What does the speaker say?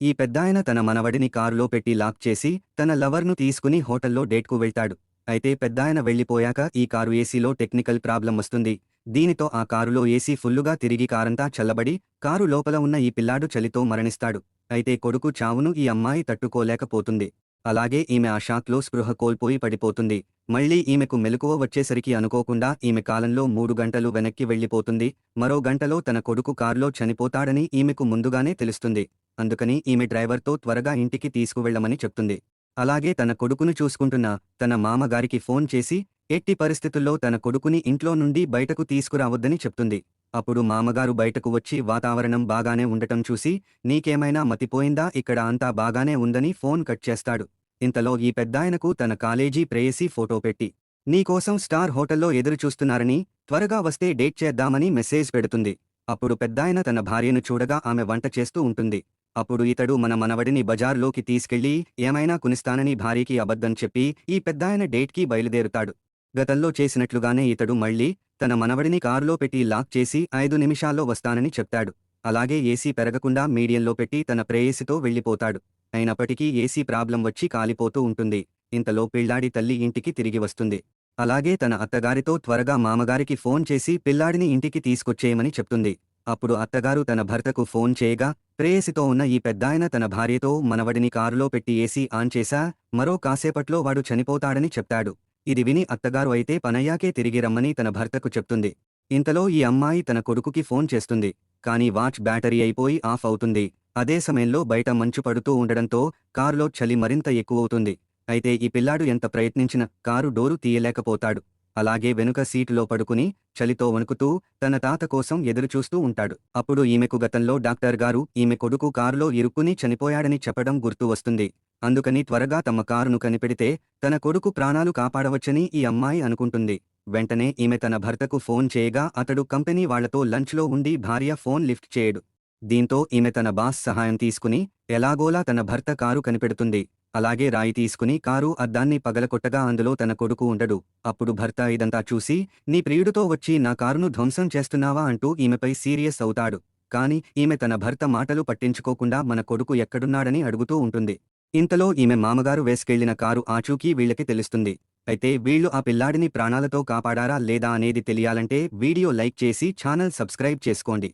ఈ పెద్దాయన తన మనవడిని కారులో పెట్టి లాక్ చేసి తన లవర్ను తీసుకుని హోటల్లో డేట్కు వెళ్తాడు. అయితే పెద్దాయన వెళ్లిపోయాక ఈ కారు ఏసీలో టెక్నికల్ ప్రాబ్లం వస్తుంది. దీనితో ఆ కారులో ఏసీ ఫుల్లుగా తిరిగి కారంతా చల్లబడి కారు లోపల ఉన్న ఈ పిల్లాడు చలితో మరణిస్తాడు. అయితే కొడుకు చావును ఈ అమ్మాయి తట్టుకోలేకపోతుంది. అలాగే ఈమె ఆ షాక్లో స్పృహ కోల్పోయి పడిపోతుంది. మళ్లీ ఈమెకు మెలకువ వచ్చేసరికి అనుకోకుండా ఈమె కాలంలో 3 గంటలు వెనక్కి వెళ్లిపోతుంది. మరో గంటలో తన కొడుకు కారులో చనిపోతాడని ఈమెకు ముందుగానే తెలుస్తుంది. అందుకని ఈమె డ్రైవర్తో త్వరగా ఇంటికి తీసుకువెళ్లమని చెప్తుంది. అలాగే తన కొడుకును చూసుకుంటున్న తన మామగారికి ఫోన్ చేసి ఎట్టి పరిస్థితుల్లో తన కొడుకుని ఇంట్లో నుండి బయటకు తీసుకురావద్దని చెప్తుంది. అప్పుడు మామగారు బయటకు వచ్చి వాతావరణం బాగానే ఉండటం చూసి నీకేమైనా మతిపోయిందా, ఇక్కడ అంతా బాగానే ఉందని ఫోన్ కట్ చేస్తాడు. ఇంతలో ఈ పెద్దాయనకు తన కాలేజీ ప్రేయసీ ఫోటో పెట్టి నీకోసం స్టార్ హోటల్లో ఎదురుచూస్తున్నారని, త్వరగా వస్తే డేట్ చేద్దామని మెసేజ్ పెడుతుంది. అప్పుడు పెద్దాయన తన భార్యను చూడగా ఆమె వంట చేస్తూ ఉంటుంది. అప్పుడు ఇతడు మన మనవడిని బజార్లోకి తీసుకెళ్లి ఏమైనా కొనిస్తానని భార్యకి అబద్ధం చెప్పి ఈ పెద్దాయన డేట్కి బయలుదేరుతాడు. గతంలో చేసినట్లుగానే ఇతడు మళ్లీ తన మనవడిని కారులో పెట్టి లాక్ చేసి 5 నిమిషాల్లో వస్తానని చెప్తాడు. అలాగే ఏసీ పెరగకుండా మీడియంలో పెట్టి తన ప్రేయసితో వెళ్లిపోతాడు. అయినప్పటికీ ఏసీ ప్రాబ్లం వచ్చి కాలిపోతూ ఉంటుంది. ఇంతలో పిల్లాడి తల్లి ఇంటికి తిరిగి వస్తుంది. అలాగే తన అత్తగారితో త్వరగా మామగారికి ఫోన్ చేసి పిల్లాడిని ఇంటికి తీసుకొచ్చేయమని చెప్తుంది. అప్పుడు అత్తగారు తన భర్తకు ఫోన్ చేయగా ప్రేయసితో ఉన్న ఈ పెద్దాయన తన భార్యతో మనవడిని కారులో పెట్టి ఏసీ ఆన్ చేశా, మరో కాసేపట్లో వాడు చనిపోతాడని చెప్తాడు. ఇది విని అత్తగారు అయితే పనయ్యాకే తిరిగి రమ్మని తన భర్తకు చెప్తుంది. ఇంతలో ఈ అమ్మాయి తన కొడుకుకి ఫోన్ చేస్తుంది. కానీ వాచ్ బ్యాటరీ అయిపోయి ఆఫ్ అవుతుంది. అదే సమయంలో బయట మంచు పడుతూ ఉండడంతో కారులో చలి మరింత ఎక్కువవుతుంది. అయితే ఈ పిల్లాడు ఎంత ప్రయత్నించినా కారు డోరు తీయలేకపోతాడు. అలాగే వెనుక సీటులో పడుకుని చలితో వణుకుతూ తన తాత కోసం ఎదురుచూస్తూ ఉంటాడు. అప్పుడు ఈమెకు గతంలో డాక్టర్ గారు ఈమె కొడుకు కారులో ఇరుక్కుని చనిపోయాడని చెప్పడం గుర్తు వస్తుంది. అందుకని త్వరగా తమ కారును కనిపెడితే తన కొడుకు ప్రాణాలు కాపాడవచ్చని ఈ అమ్మాయి అనుకుంటుంది. వెంటనే ఈమె తన భర్తకు ఫోన్ చేయగా అతడు కంపెనీ వాళ్లతో లంచ్లో ఉండి భార్య ఫోన్ లిఫ్ట్ చేయడు. దీంతో ఈమె తన బాస్ సహాయం తీసుకుని ఎలాగోలా తన భర్త కారు కనిపెడుతుంది. అలాగే రాయి తీసుకుని కారు అద్దాన్ని పగలకొట్టగా అందులో తన కొడుకు ఉండడు. అప్పుడు భర్త ఇదంతా చూసి నీ ప్రియుడితో వచ్చి నా కారును ధ్వంసం చేస్తున్నావా అంటూ ఈమెపై సీరియస్ అవుతాడు. కాని ఈమె తన భర్త మాటలు పట్టించుకోకుండా మన కొడుకు ఎక్కడున్నాడని అడుగుతూ ఉంటుంది. ఇంతలో ఈమె మామగారు వేసుకెళ్లిన కారు ఆచూకీ వీళ్లకి తెలుస్తుంది. అయితే వీళ్లు ఆ పిల్లాడిని ప్రాణాలతో కాపాడారా లేదా అనేది తెలియాలంటే వీడియో లైక్ చేసి ఛానల్ సబ్స్క్రైబ్ చేసుకోండి.